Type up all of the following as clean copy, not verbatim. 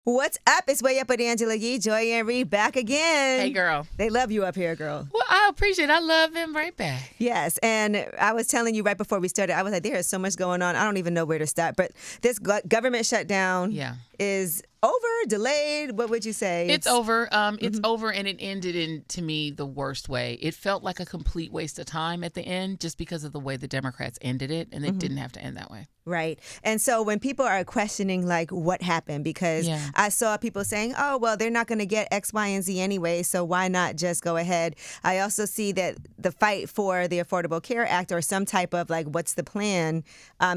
What's up? It's Way Up with Angela Yee, Joy and Reid back again. Hey, girl. They love you up here, girl. Well, I appreciate it. I love them right back. Yes, and I was telling you right before we started, I was like, there is so much going on. I don't even know where to start. But this government shutdown is over, delayed. What would you say? It's over. It's over, and it ended in, to me, the worst way. It felt like a complete waste of time at the end just because of the way the Democrats ended it, and it didn't have to end that way. Right. And so when people are questioning, like, what happened, because I saw people saying, oh, well, they're not going to get X, Y, and Z anyway, so why not just go ahead? I also see that the fight for the Affordable Care Act or some type of, like, what's the plan,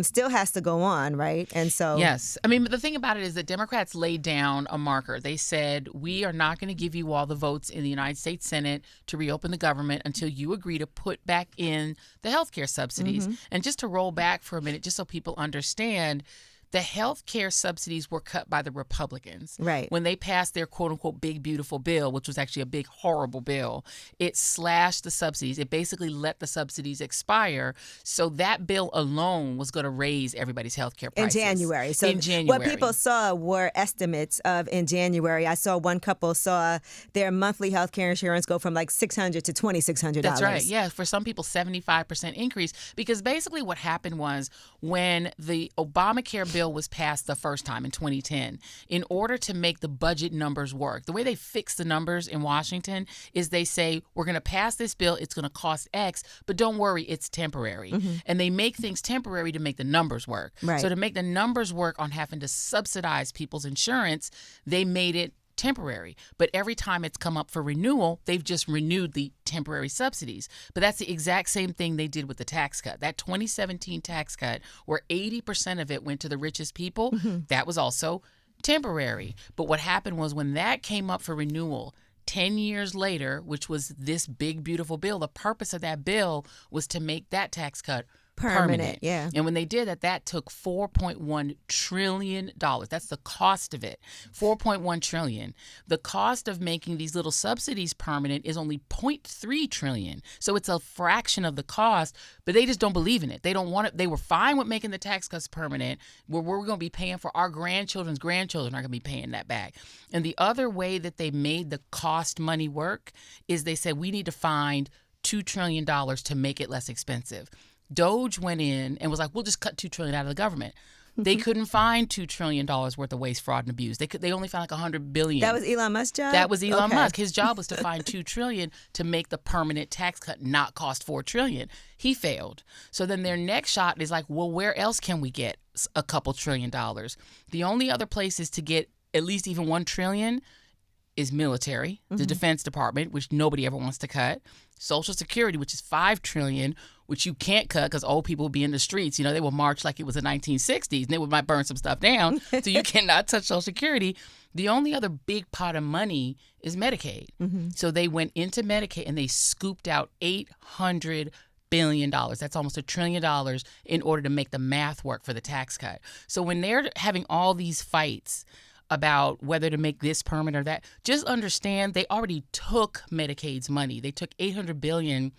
still has to go on, right? And so... Yes. I mean, the thing about it is that Democrats laid down a marker. They said, we are not going to give you all the votes in the United States Senate to reopen the government until you agree to put back in the health care subsidies. And just to roll back for a minute, just so people understand, the health care subsidies were cut by the Republicans. Right. When they passed their quote-unquote big, beautiful bill, which was actually a big, horrible bill, it slashed the subsidies. It basically let the subsidies expire. So that bill alone was going to raise everybody's health care prices. In January. So in January. What people saw were estimates of in January. I saw one couple saw their monthly health care insurance go from like $600 to $2,600. That's right. Yeah. For some people, 75% increase. Because basically what happened was when the Obamacare bill was passed the first time in 2010, in order to make the budget numbers work, the way they fix the numbers in Washington is they say, we're going to pass this bill, it's going to cost X, but don't worry, it's temporary. And they make things temporary to make the numbers work. Right. So to make the numbers work on having to subsidize people's insurance, they made it temporary. But every time it's come up for renewal, they've just renewed the temporary subsidies. But that's the exact same thing they did with the tax cut. That 2017 tax cut, where 80% of it went to the richest people, that was also temporary. But what happened was when that came up for renewal, 10 years later, which was this big, beautiful bill, the purpose of that bill was to make that tax cut permanent. Yeah. And when they did that, that took $4.1 trillion. That's the cost of it. $4.1 trillion. The cost of making these little subsidies permanent is only $0.3 trillion. So it's a fraction of the cost, but they just don't believe in it. They don't want it. They were fine with making the tax cuts permanent, where we're going to be paying for our grandchildren's grandchildren are going to be paying that back. And the other way that they made the cost money work is they said, we need to find $2 trillion to make it less expensive. Doge went in and was like, we'll just cut $2 trillion out of the government. They couldn't find $2 trillion worth of waste, fraud, and abuse. They only found like $100 billion. That was Elon Musk's job? That was Elon Musk. His job was to find $2 trillion to make the permanent tax cut not cost $4 trillion. He failed. So then their next shot is like, well, where else can we get a couple $1 trillion? The only other places to get at least even $1 trillion is military, the Defense Department, which nobody ever wants to cut. Social Security, which is $5 trillion, which you can't cut because old people will be in the streets. You know, they will march like it was the 1960s, and they might burn some stuff down. So you cannot touch Social Security. The only other big pot of money is Medicaid. So they went into Medicaid and they scooped out $800 billion. That's almost $1 trillion in order to make the math work for the tax cut. So when they're having all these fights about whether to make this permanent or that, just understand they already took Medicaid's money. They took $800 billion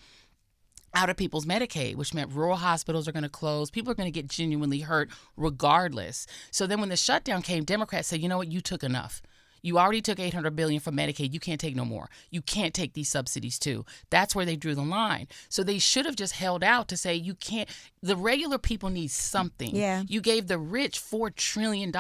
out of people's Medicaid, which meant rural hospitals are going to close. People are going to get genuinely hurt regardless. So then when the shutdown came, Democrats said, you know what, you took enough. You already took $800 billion from Medicaid. You can't take no more. You can't take these subsidies too. That's where they drew the line. So they should have just held out to say you can't. The regular people need something. Yeah. You gave the rich $4 trillion.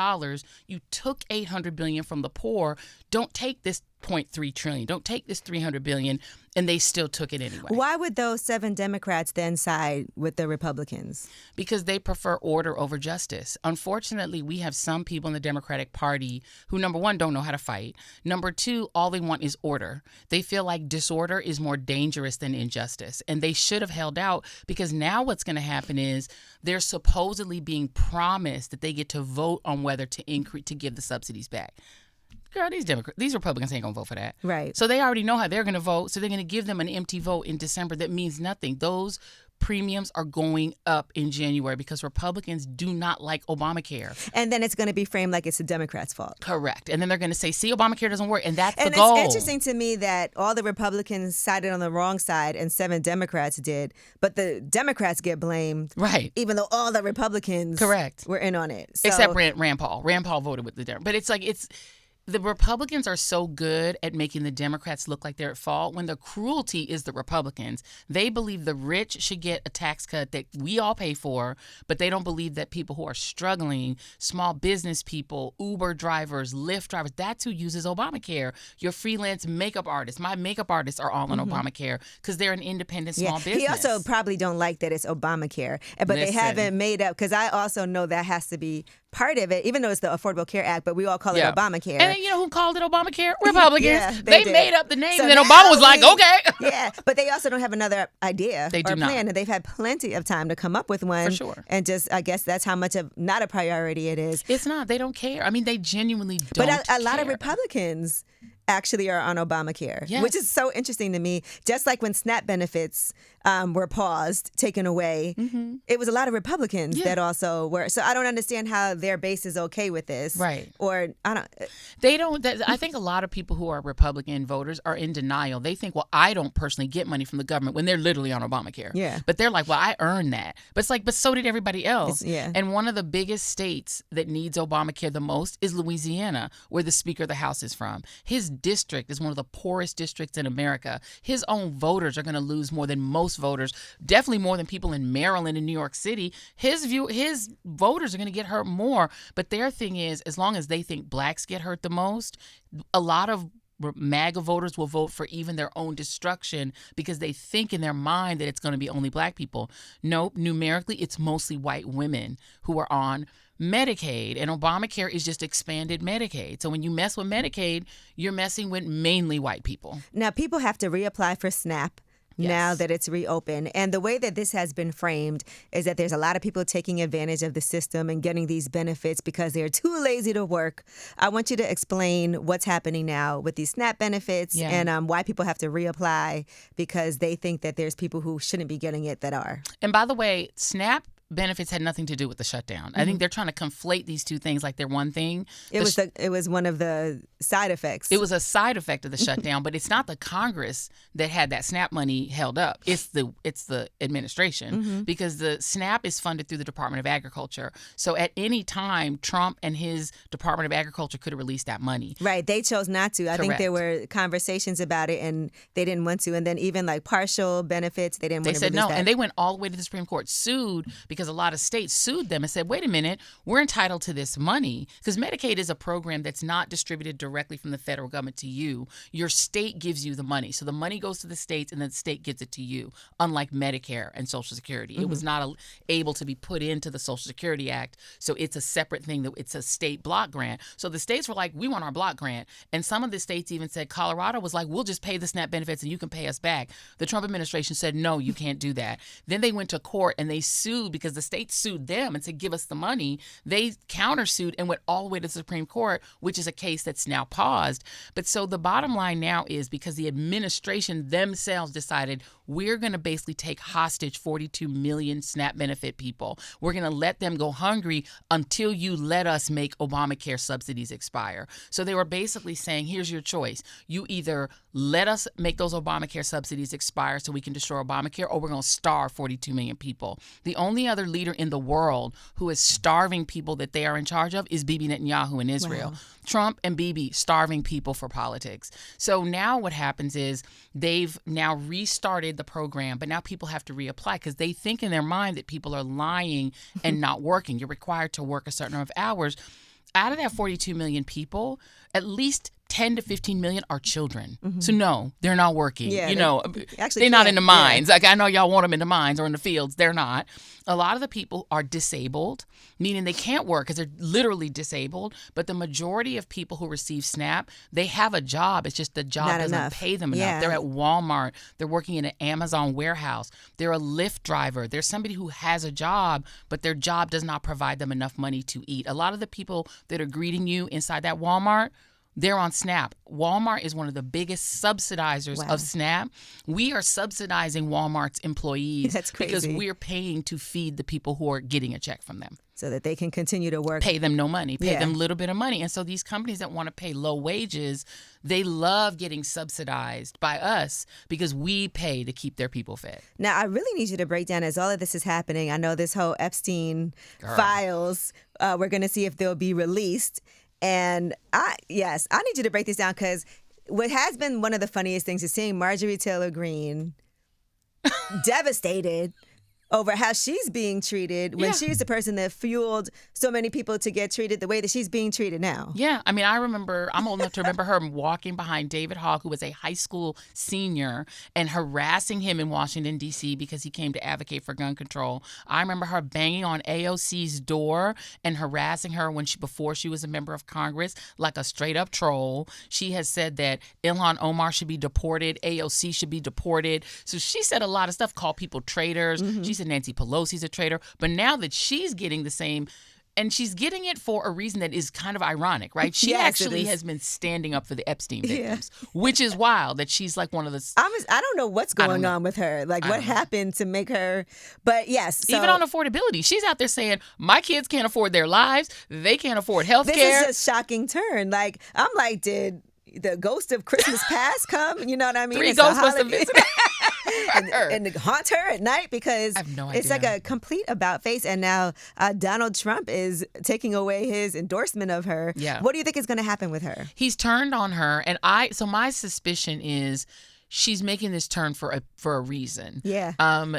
You took $800 billion from the poor. Don't take this $0.3 trillion. Don't take this $300 billion. And they still took it anyway. Why would those 7 Democrats then side with the Republicans? Because they prefer order over justice. Unfortunately, we have some people in the Democratic Party who, number one, don't know how to fight. Number two, all they want is order. They feel like disorder is more dangerous than injustice. And they should have held out, because now what's going to happen is they're supposedly being promised that they get to vote on whether to give the subsidies back. Girl, these Republicans ain't gonna vote for that. Right. So they already know how they're gonna vote. So they're gonna give them an empty vote in December that means nothing. Those premiums are going up in January because Republicans do not like Obamacare. And then it's going to be framed like it's the Democrats' fault. Correct. And then they're going to say, see, Obamacare doesn't work. And that's the And goal. it's interesting to me that all the Republicans sided on the wrong side and 7 Democrats did. But the Democrats get blamed. Right. Even though all the Republicans were in on it. So, except Rand Paul. Rand Paul voted with the Democrats. But it's like the Republicans are so good at making the Democrats look like they're at fault when the cruelty is the Republicans. They believe the rich should get a tax cut that we all pay for, but they don't believe that people who are struggling, small business people, Uber drivers, Lyft drivers, that's who uses Obamacare. Your freelance makeup artists. My makeup artists are all on Obamacare because they're an independent small business. He also probably don't like that it's Obamacare, but they haven't made up, because I also know that has to be part of it, even though it's the Affordable Care Act, but we all call it Obamacare. And you know who called it Obamacare? Republicans. Yeah, they made up the name, and then Obama was like, okay. Yeah, but they also don't have another idea or plan, and they've had plenty of time to come up with one. For sure. And just, I guess that's how much of not a priority it is. It's not. They don't care. I mean, they genuinely don't care. But a lot of Republicans actually are on Obamacare, which is so interesting to me. Just like when SNAP benefits were paused, taken away, it was a lot of Republicans that also were. So I don't understand how their base is okay with this. Right. Or I don't. They don't. I think a lot of people who are Republican voters are in denial. They think, well, I don't personally get money from the government when they're literally on Obamacare. Yeah. But they're like, well, I earned that. But it's like, but so did everybody else. Yeah. And one of the biggest states that needs Obamacare the most is Louisiana, where the Speaker of the House is from. His district is one of the poorest districts in America. His own voters are going to lose more than most voters, definitely more than people in Maryland and New York City. His voters are going to get hurt more. But their thing is, as long as they think blacks get hurt the most, a lot of MAGA voters will vote for even their own destruction because they think in their mind that it's going to be only black people. Nope, numerically, it's mostly white women who are on Medicaid, and Obamacare is just expanded Medicaid. So when you mess with Medicaid, you're messing with mainly white people. Now, people have to reapply for SNAP. Yes. Now that it's reopened. And the way that this has been framed is that there's a lot of people taking advantage of the system and getting these benefits because they're too lazy to work. I want you to explain what's happening now with these SNAP benefits and why people have to reapply because they think that there's people who shouldn't be getting it that are. And by the way, SNAP benefits had nothing to do with the shutdown. I think they're trying to conflate these two things like they're one thing. It was one of the side effects. It was a side effect of the shutdown, but it's not the Congress that had that SNAP money held up. It's the administration because the SNAP is funded through the Department of Agriculture. So at any time, Trump and his Department of Agriculture could have released that money. Right. They chose not to. I think there were conversations about it and they didn't want to. And then even like partial benefits, they didn't want to release that. They said no. And they went all the way to the Supreme Court, sued because a lot of states sued them and said, wait a minute, we're entitled to this money because Medicaid is a program that's not distributed directly from the federal government to you. Your state gives you the money. So the money goes to the states and then the state gives it to you, unlike Medicare and Social Security. It was not able to be put into the Social Security Act. So it's a separate thing. It's a state block grant. So the states were like, we want our block grant. And some of the states even said, Colorado was like, we'll just pay the SNAP benefits and you can pay us back. The Trump administration said, no, you can't do that. Then they went to court and they sued because the state sued them and said, give us the money. They countersued and went all the way to the Supreme Court, which is a case that's now paused. But so the bottom line now is because the administration themselves decided we're going to basically take hostage 42 million SNAP benefit people. We're going to let them go hungry until you let us make Obamacare subsidies expire. So they were basically saying, here's your choice. You either let us make those Obamacare subsidies expire so we can destroy Obamacare, or we're going to starve 42 million people. The only other leader in the world who is starving people that they are in charge of is Bibi Netanyahu in Israel. Wow. Trump and Bibi starving people for politics. So now what happens is they've now restarted the program, but now people have to reapply because they think in their mind that people are lying and not working. You're required to work a certain number of hours. Out of that 42 million people, at least 10 to 15 million are children. So no, they're not working. Yeah, they're not in the mines. Like I know y'all want them in the mines or in the fields. They're not. A lot of the people are disabled, meaning they can't work because they're literally disabled. But the majority of people who receive SNAP, they have a job. It's just the job doesn't pay them enough. They're at Walmart. They're working in an Amazon warehouse. They're a Lyft driver. They're somebody who has a job, but their job does not provide them enough money to eat. A lot of the people that are greeting you inside that Walmart, They're on SNAP. Walmart is one of the biggest subsidizers of SNAP. We are subsidizing Walmart's employees. That's crazy. Because we're paying to feed the people who are getting a check from them. So that they can continue to work. Pay them no money. Pay them a little bit of money. And so these companies that want to pay low wages, they love getting subsidized by us because we pay to keep their people fed. Now, I really need you to break down as all of this is happening. I know this whole Epstein files, we're going to see if they'll be released. And I need you to break this down because what has been one of the funniest things is seeing Marjorie Taylor Greene devastated over how she's being treated when she's the person that fueled so many people to get treated the way that she's being treated now. Yeah. I mean, I'm old enough to remember her walking behind David Hogg, who was a high school senior, and harassing him in Washington, D.C. because he came to advocate for gun control. I remember her banging on AOC's door and harassing her before she was a member of Congress like a straight up troll. She has said that Ilhan Omar should be deported. AOC should be deported. So she said a lot of stuff, called people traitors. She said Nancy Pelosi's a traitor. But now that she's getting the same, and she's getting it for a reason that is kind of ironic, right? She actually has been standing up for the Epstein victims, which is wild that she's like one of the... I don't know what's going on with her. Like, what happened to make her... But yes. So, even on affordability, she's out there saying, my kids can't afford their lives. They can't afford health care. This is a shocking turn. Like, I'm like, did the ghost of Christmas past come? You know what I mean? 3 ghosts must have visited. and haunt her at night because I have no idea. It's like a complete about face. And now Donald Trump is taking away his endorsement of her. Yeah. What do you think is going to happen with her? He's turned on her. And so my suspicion is she's making this turn for a reason. Yeah.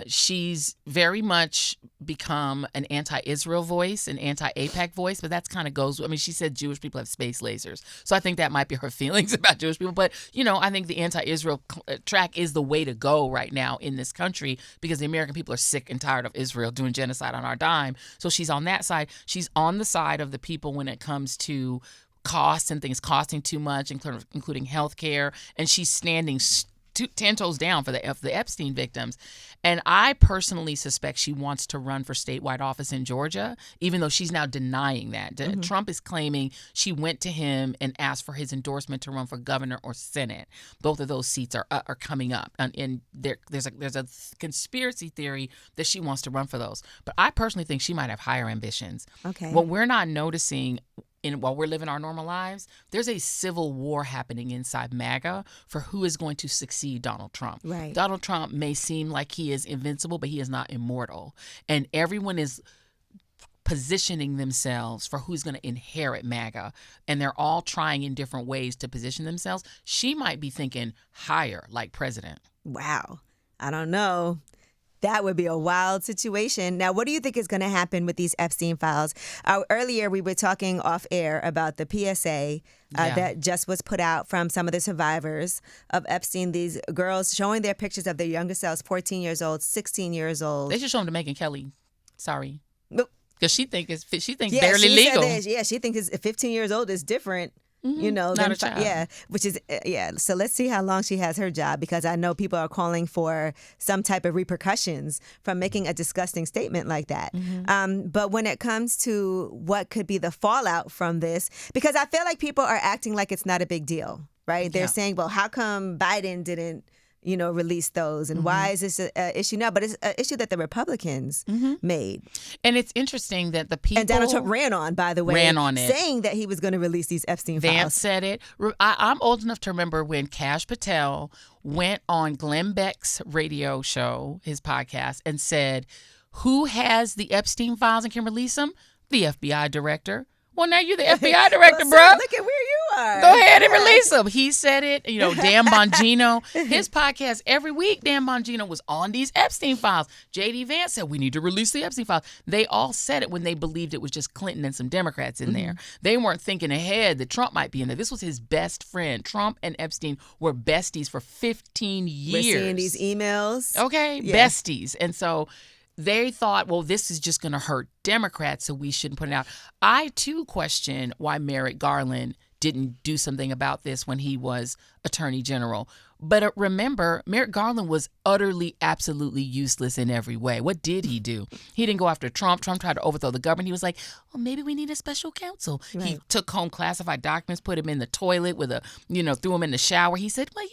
She's very much become an anti-Israel voice, an anti-AIPAC voice, but that's kind of goes. I mean, she said Jewish people have space lasers, so I think that might be her feelings about Jewish people. But I think the anti-Israel track is the way to go right now in this country because the American people are sick and tired of Israel doing genocide on our dime. So she's on that side. She's on the side of the people when it comes to costs and things costing too much, including health care, and she's standing 10 toes down for the Epstein victims. And I personally suspect she wants to run for statewide office in Georgia, even though she's now denying that. Trump is claiming she went to him and asked for his endorsement to run for governor or Senate. Both of those seats are coming up. And there's a conspiracy theory that she wants to run for those. But I personally think she might have higher ambitions. Okay. What we're not noticing while we're living our normal lives, there's a civil war happening inside MAGA for who is going to succeed Donald Trump. Right. Donald Trump may seem like he is invincible, but he is not immortal. And everyone is positioning themselves for who's going to inherit MAGA. And they're all trying in different ways to position themselves. She might be thinking higher, like president. Wow. I don't know. That would be a wild situation. Now, what do you think is going to happen with these Epstein files? Earlier, we were talking off air about the PSA that just was put out from some of the survivors of Epstein. These girls showing their pictures of their younger selves, 14 years old, 16 years old. They should show them to Megyn Kelly. Sorry. Nope. Because she thinks barely legal. She thinks 15 years old is different. Mm-hmm. Not a child. Which is, So let's see how long she has her job, because I know people are calling for some type of repercussions from making a disgusting statement like that. Mm-hmm. But when it comes to what could be the fallout from this, because I feel like people are acting like it's not a big deal, right? They're saying, well, how come Biden didn't release those? And why is this an issue now? But it's an issue that the Republicans made. And it's interesting that the people... And Donald Trump ran on, by the way. Ran on it. Saying that he was going to release these Epstein files. Vance said it. I'm old enough to remember when Kash Patel went on Glenn Beck's radio show, his podcast, and said, who has the Epstein files and can release them? The FBI director. Well, now you're the FBI director, bro. Look at where you are. Go ahead and release them. He said it. Dan Bongino, his podcast every week, Dan Bongino was on these Epstein files. J.D. Vance said, we need to release the Epstein files. They all said it when they believed it was just Clinton and some Democrats in there. They weren't thinking ahead that Trump might be in there. This was his best friend. Trump and Epstein were besties for 15 years. We're seeing these emails. Okay, yeah. Besties. And so... they thought, well, this is just going to hurt Democrats, so we shouldn't put it out. I, too, question why Merrick Garland didn't do something about this when he was Attorney General. But remember, Merrick Garland was utterly, absolutely useless in every way. What did he do? He didn't go after Trump. Trump tried to overthrow the government. He was like, well, maybe we need a special counsel. Right. He took home classified documents, put him in the toilet threw him in the shower. He said, well,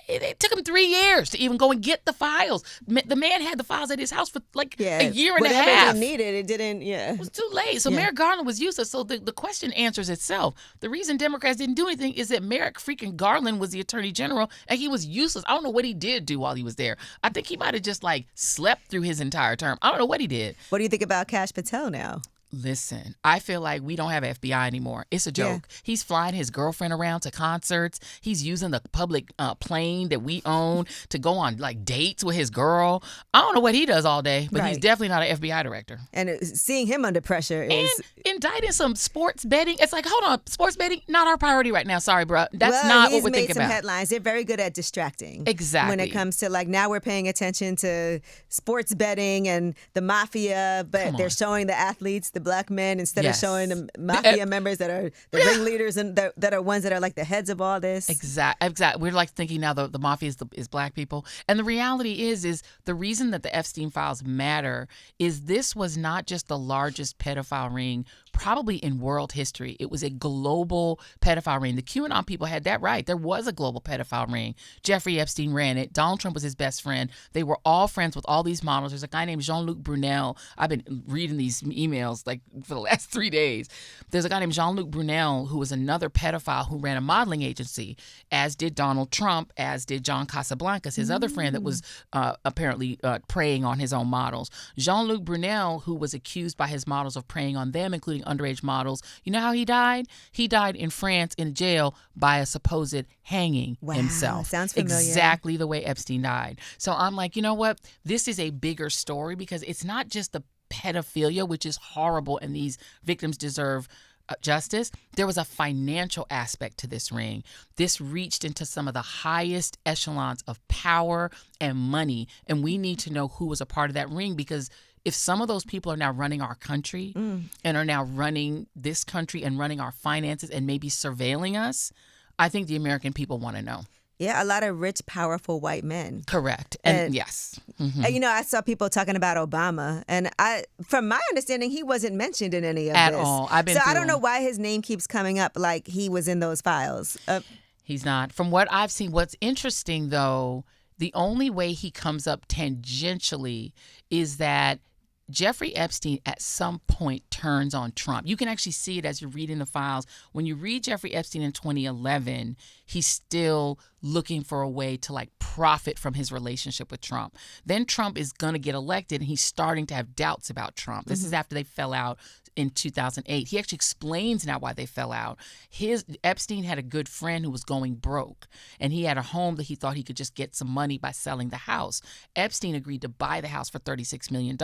it took him 3 years to even go and get the files. The man had the files at his house for a year and a half. Whatever he needed, it didn't, It was too late. So Merrick Garland was useless. So the question answers itself. The reason Democrats didn't do anything is that Merrick freaking Garland was the Attorney General and he was useless. I don't know what he did do while he was there. I think he might have just slept through his entire term. I don't know what he did. What do you think about Kash Patel now? Listen, I feel like we don't have FBI anymore. It's a joke. Yeah. He's flying his girlfriend around to concerts. He's using the public plane that we own to go on dates with his girl. I don't know what he does all day, but he's definitely not an FBI director. And seeing him under pressure is... And indicting some sports betting. It's hold on, sports betting, not our priority right now. Sorry, bro. That's not what we're thinking about. He's made some headlines. They're very good at distracting. Exactly. When it comes to now we're paying attention to sports betting and the mafia, but they're showing the athletes, the black men, instead of showing the mafia members that are the ringleaders and that are ones that are the heads of all this. Exactly. We're thinking now the mafia is black people. And the reality is the reason that the Epstein files matter is this was not just the largest pedophile ring probably in world history. It was a global pedophile ring. The QAnon people had that right. There was a global pedophile ring. Jeffrey Epstein ran it. Donald Trump was his best friend. They were all friends with all these models. There's a guy named Jean-Luc Brunel. I've been reading these emails for the last 3 days. There's a guy named Jean-Luc Brunel who was another pedophile who ran a modeling agency, as did Donald Trump, as did John Casablancas, his other friend that was apparently preying on his own models. Jean-Luc Brunel, who was accused by his models of preying on them, including underage models. You know how he died? He died in France in jail by a supposed hanging himself. Sounds familiar. Exactly the way Epstein died. So I'm like, you know what? This is a bigger story because it's not just the pedophilia, which is horrible, and these victims deserve justice. There was a financial aspect to this ring. This reached into some of the highest echelons of power and money, and we need to know who was a part of that ring, because if some of those people are now running our country and are now running this country and running our finances and maybe surveilling us, I think the American people want to know. Yeah, a lot of rich, powerful white men. Correct. And yes. Mm-hmm. And, I saw people talking about Obama, and from my understanding, he wasn't mentioned in any of this. At all. I don't know why his name keeps coming up like he was in those files. He's not. From what I've seen, what's interesting, though, the only way he comes up tangentially is that Jeffrey Epstein at some point turns on Trump. You can actually see it as you're reading the files. When you read Jeffrey Epstein in 2011, he's still looking for a way to profit from his relationship with Trump. Then Trump is going to get elected and he's starting to have doubts about Trump. This is after they fell out in 2008. He actually explains now why they fell out. Epstein had a good friend who was going broke, and he had a home that he thought he could just get some money by selling the house. Epstein agreed to buy the house for $36 million,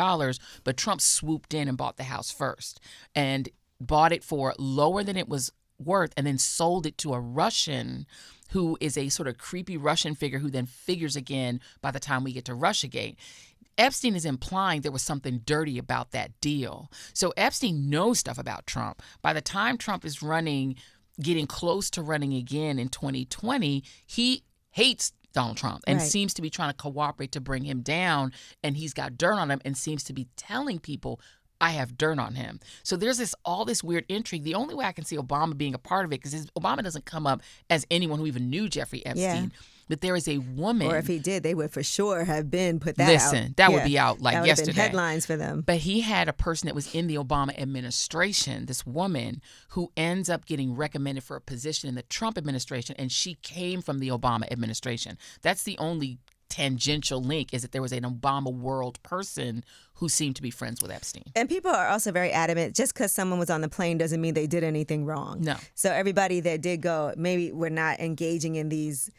but Trump swooped in and bought the house first and bought it for lower than it was worth, and then sold it to a Russian who is a sort of creepy Russian figure who then figures again by the time we get to Russiagate. Epstein is implying there was something dirty about that deal. So Epstein knows stuff about Trump. By the time Trump is getting close to running again in 2020, he hates Donald Trump and seems to be trying to cooperate to bring him down. And he's got dirt on him and seems to be telling people, I have dirt on him. So there's all this weird intrigue. The only way I can see Obama being a part of it, because Obama doesn't come up as anyone who even knew Jeffrey Epstein. Yeah. But there is a woman. Or if he did, they would for sure have been put that out. Listen, that would be out that yesterday. Been headlines for them. But he had a person that was in the Obama administration, this woman who ends up getting recommended for a position in the Trump administration, and she came from the Obama administration. That's the only tangential link, is that there was an Obama world person who seemed to be friends with Epstein. And people are also very adamant, just because someone was on the plane doesn't mean they did anything wrong. No. So everybody that did go, maybe we're not engaging in these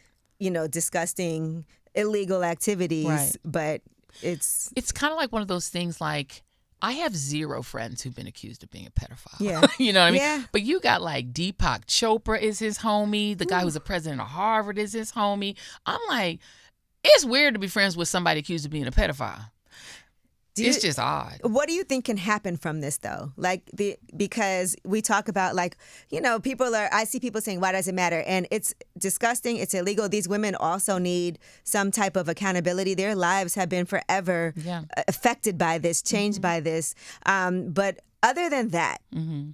disgusting, illegal activities, but it's kind of like one of those things like, I have zero friends who've been accused of being a pedophile. Yeah. You know what I mean? Yeah. But you got Deepak Chopra is his homie. The guy who's the president of Harvard is his homie. I'm like, it's weird to be friends with somebody accused of being a pedophile. It's just odd. What do you think can happen from this, though? Because we talk about, I see people saying, why does it matter? And it's disgusting. It's illegal. These women also need some type of accountability. Their lives have been forever affected by this, changed by this. But other than that,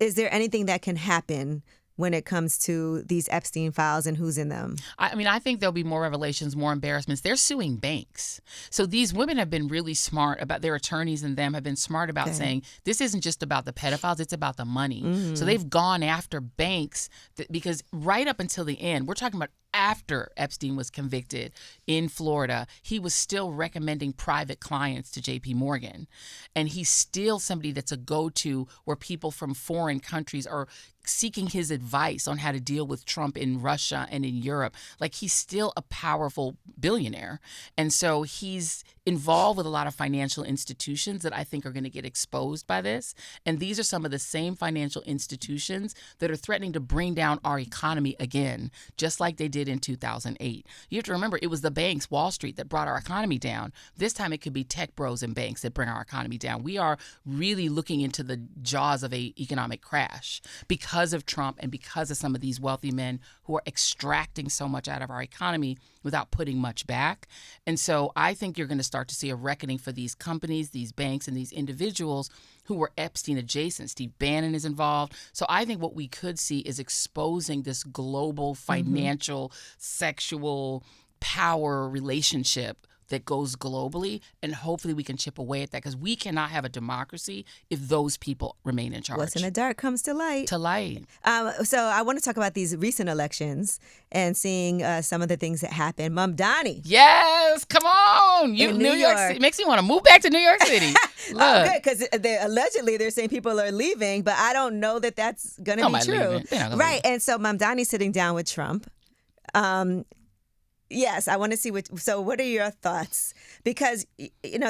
is there anything that can happen when it comes to these Epstein files and who's in them? I mean, I think there'll be more revelations, more embarrassments. They're suing banks. So these women have been really smart about, their attorneys and them have been smart about saying, this isn't just about the pedophiles, it's about the money. So they've gone after banks because right up until the end, we're talking about after Epstein was convicted in Florida, he was still recommending private clients to JP Morgan. And he's still somebody that's a go-to where people from foreign countries are seeking his advice on how to deal with Trump in Russia and in Europe. Like, he's still a powerful billionaire. And so he's involved with a lot of financial institutions that I think are going to get exposed by this. And these are some of the same financial institutions that are threatening to bring down our economy again, just like they did in 2008. You have to remember, it was the banks, Wall Street, that brought our economy down. This time it could be tech bros and banks that bring our economy down. We are really looking into the jaws of an economic crash because of Trump and because of some of these wealthy men who are extracting so much out of our economy without putting much back. And so I think you're going to start to see a reckoning for these companies, these banks, and these individuals who were Epstein adjacent. Steve Bannon is involved. So I think what we could see is exposing this global financial, sexual power relationship that goes globally, and hopefully we can chip away at that, because we cannot have a democracy if those people remain in charge. What's in the dark comes to light. To light. So I want to talk about these recent elections and seeing some of the things that happened. Mamdani. Yes, come on. New York City makes me want to move back to New York City. Look. Oh, good, because allegedly they're saying people are leaving, but I don't know that that's going to be true. Right, and so Mamdani's sitting down with Trump. Yes, I want to see what are your thoughts? Because,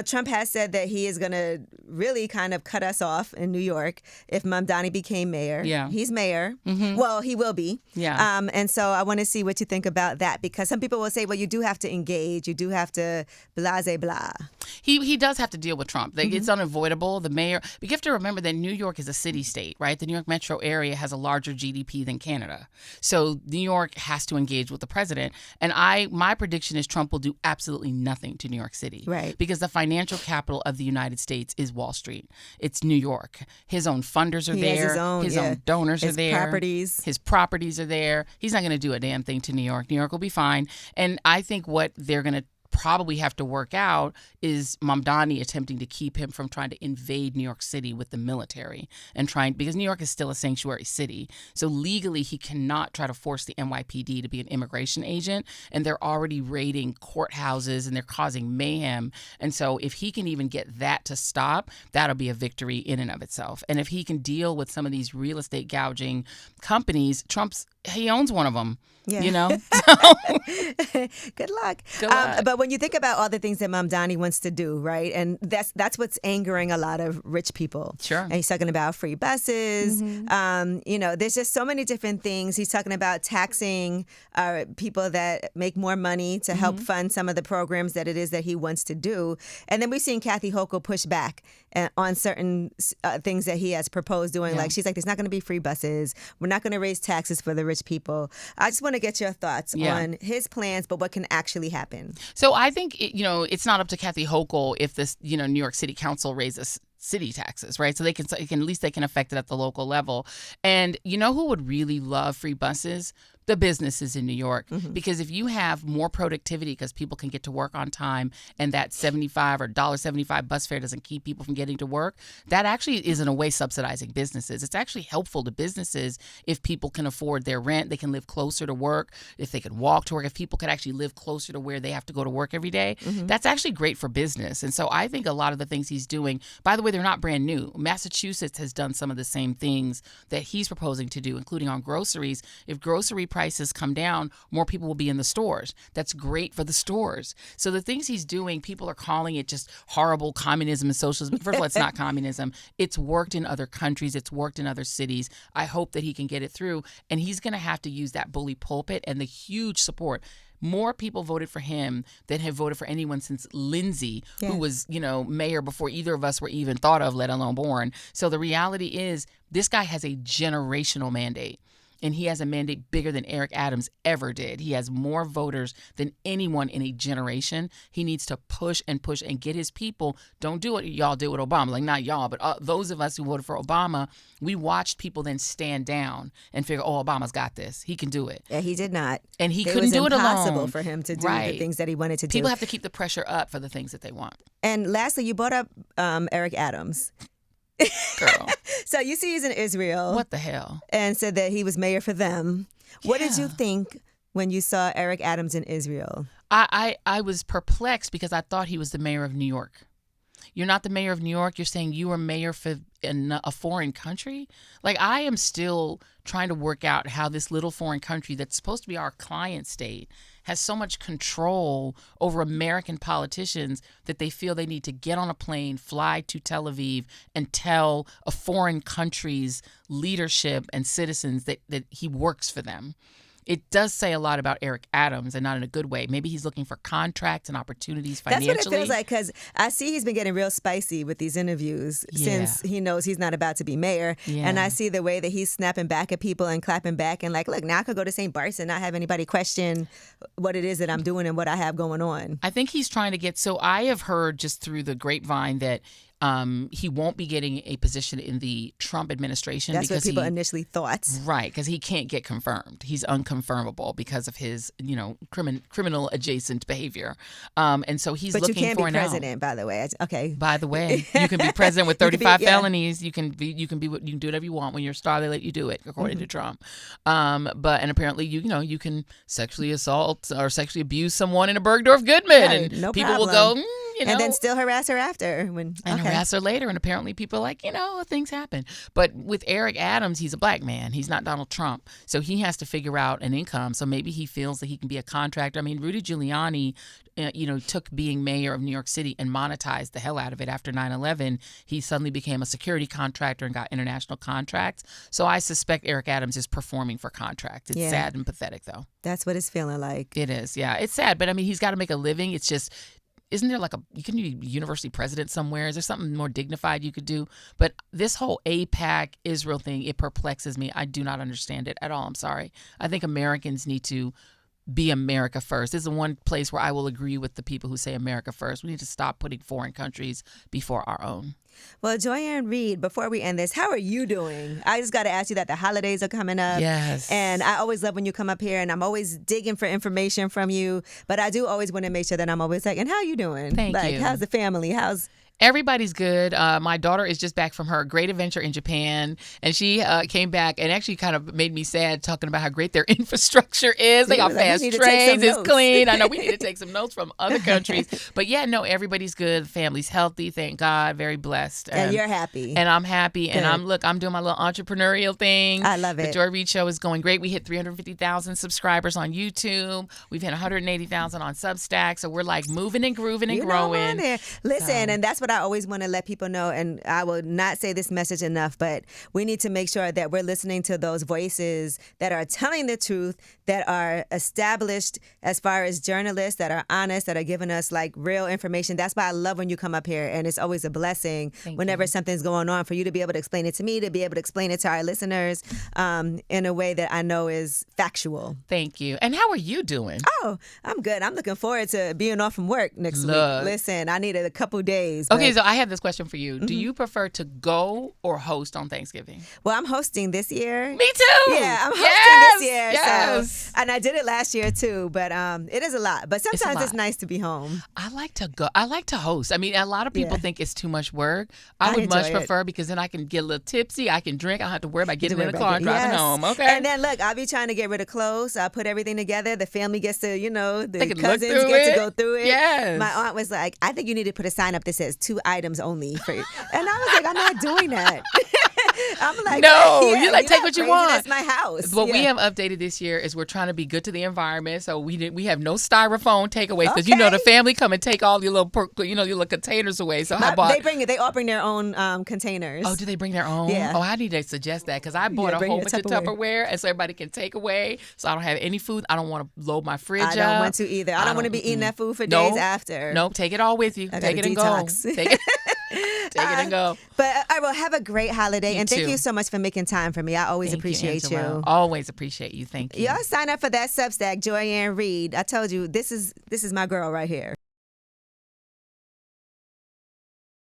Trump has said that he is going to really kind of cut us off in New York if Mamdani became mayor. Yeah. He's mayor. Well, he will be. Yeah. And so I want to see what you think about that, because some people will say, well, you do have to engage. You do have to blah, blah. He does have to deal with Trump. It's unavoidable. The mayor, but you have to remember that New York is a city state, right? The New York metro area has a larger GDP than Canada. So New York has to engage with the president. And my prediction is Trump will do absolutely nothing to New York City. Right. Because the financial capital of the United States is Wall Street. It's New York. His own funders are there. His own donors are there. His properties are there. He's not going to do a damn thing to New York. New York will be fine. And I think what they're going to probably have to work out is Mamdani attempting to keep him from trying to invade New York City with the military because New York is still a sanctuary city. So legally, he cannot try to force the NYPD to be an immigration agent. And they're already raiding courthouses and they're causing mayhem. And so if he can even get that to stop, that'll be a victory in and of itself. And if he can deal with some of these real estate gouging companies, he owns one of them. Yeah. Good luck. But when you think about all the things that Mamdani wants to do, right, and that's what's angering a lot of rich people. Sure. And he's talking about free buses. There's just so many different things. He's talking about taxing people that make more money to help fund some of the programs that it is that he wants to do. And then we've seen Kathy Hochul push back on certain things that he has proposed doing. Yeah. Like, she's like, there's not going to be free buses. We're not going to raise taxes for the rich people. I just want to get your thoughts on his plans, but what can actually happen. So I think, it's not up to Kathy Hochul if this, New York City Council raises city taxes, right? So they can at least they can affect it at the local level. And who would really love free buses? The businesses in New York, because if you have more productivity because people can get to work on time and that $75 or $1.75 bus fare doesn't keep people from getting to work, that actually is in a way subsidizing businesses. It's actually helpful to businesses if people can afford their rent, they can live closer to work, if they can walk to work, if people could actually live closer to where they have to go to work every day. That's actually great for business. And so I think a lot of the things he's doing, by the way, they're not brand new. Massachusetts has done some of the same things that he's proposing to do, including on groceries. If grocery prices come down, more people will be in the stores. That's great for the stores. So the things he's doing, people are calling it just horrible communism and socialism. First of all, it's not communism. It's worked in other countries. It's worked in other cities. I hope that he can get it through. And he's going to have to use that bully pulpit and the huge support. More people voted for him than have voted for anyone since Lindsay, who was, mayor before either of us were even thought of, let alone born. So the reality is this guy has a generational mandate. And he has a mandate bigger than Eric Adams ever did. He has more voters than anyone in a generation. He needs to push and get his people. Don't do what y'all did with Obama. Like, not y'all, but those of us who voted for Obama, we watched people then stand down and figure, oh, Obama's got this. He can do it. Yeah, he did not. And he couldn't do it alone. It was impossible for him to do the things that he wanted to do. People have to keep the pressure up for the things that they want. And lastly, you brought up Eric Adams. Girl. So you see he's in Israel. What the hell? And said that he was mayor for them. What did you think when you saw Eric Adams in Israel? I was perplexed because I thought he was the mayor of New York. You're not the mayor of New York. You're saying you were mayor for a foreign country? Like, I am still trying to work out how this little foreign country that's supposed to be our client state has so much control over American politicians that they feel they need to get on a plane, fly to Tel Aviv, and tell a foreign country's leadership and citizens that he works for them. It does say a lot about Eric Adams, and not in a good way. Maybe he's looking for contracts and opportunities financially. That's what it feels like, because I see he's been getting real spicy with these interviews since he knows he's not about to be mayor. Yeah. And I see the way that he's snapping back at people and clapping back and like, look, now I could go to St. Bart's and not have anybody question what it is that I'm doing and what I have going on. I think he's trying to get, so I have heard just through the grapevine that he won't be getting a position in the Trump administration. That's what people initially thought. Right, because he can't get confirmed. He's unconfirmable because of his, criminal adjacent behavior. And so he's looking for an out. But you can't be president, by the way. Okay. By the way, you can be president with 35 felonies. You can do whatever you want. When you're a star, they let you do it, according to Trump. And apparently, you can sexually assault or sexually abuse someone in a Bergdorf Goodman, and no people problem. will go. And then still harass her after. Harass her later. And apparently people are like, things happen. But with Eric Adams, he's a black man. He's not Donald Trump. So he has to figure out an income. So maybe he feels that he can be a contractor. I mean, Rudy Giuliani, took being mayor of New York City and monetized the hell out of it after 9/11. He suddenly became a security contractor and got international contracts. So I suspect Eric Adams is performing for contracts. It's sad and pathetic, though. That's what it's feeling like. It is, yeah. It's sad. But, I mean, he's got to make a living. It's just... Isn't there you can be university president somewhere? Is there something more dignified you could do? But this whole AIPAC Israel thing, it perplexes me. I do not understand it at all. I'm sorry. I think Americans need to be America first. This is the one place where I will agree with the people who say America first. We need to stop putting foreign countries before our own. Well, Joy-Ann Reid, before we end this, how are you doing? I just got to ask you that the holidays are coming up. Yes. And I always love when you come up here, and I'm always digging for information from you. But I do always want to make sure that I'm always like, and how are you doing? Thank you. How's the family? Everybody's good. My daughter is just back from her great adventure in Japan, and she came back and actually kind of made me sad talking about how great their infrastructure is. They got fast trains. It's clean. I know we need to take some notes from other countries. But everybody's good. The family's healthy. Thank God. Very blessed. And you're happy. And I'm happy. Good. And I'm doing my little entrepreneurial thing. I love it. The Joy Reid Show is going great. We hit 350,000 subscribers on YouTube. We've hit 180,000 on Substack. So we're like moving and grooving and growing. Listen, and that's what I always want to let people know, and I will not say this message enough, but we need to make sure that we're listening to those voices that are telling the truth, that are established as far as journalists, that are honest, that are giving us like real information. That's why I love when you come up here, and it's always a blessing whenever something's going on for you to be able to explain it to me, to be able to explain it to our listeners in a way that I know is factual. Thank you. And how are you doing? Oh, I'm good. I'm looking forward to being off from work next week. Listen, I needed a couple days. Okay, so I have this question for you. Mm-hmm. Do you prefer to go or host on Thanksgiving? Well, I'm hosting this year. Me too. Yeah, I'm hosting this year. Yes. So, and I did it last year too, but it is a lot. But sometimes it's nice to be home. I like to go. I like to host. I mean, a lot of people think it's too much work. I would much prefer because then I can get a little tipsy. I can drink. I don't have to worry about getting in the car and driving home. Okay. And then look, I'll be trying to get rid of clothes. I'll put everything together. The family gets to, the cousins get to go through it. Yes. My aunt was like, I think you need to put a sign up that says 2 items only. And I was like, I'm not doing that. I'm like, no, yeah, you like take what you want. That's my house. What we have updated this year is we're trying to be good to the environment. So we have no styrofoam takeaways because the family come and take all your your little containers away. So they all bring their own containers. Oh, do they bring their own? Yeah. Oh, I need to suggest that because I bought a whole bunch of Tupperware and so everybody can take away. So I don't have any food. I don't want to load my fridge up. I don't want to either. I don't want to be eating that food for days after. Nope, take it all with you. Take it and go. Take it. Take it and go. But I will have a great holiday. You and thank too. you so much for making time for me. I always appreciate you. Always appreciate you. Thank you. Y'all sign up for that Substack, Joyanne Reid. I told you, this is my girl right here.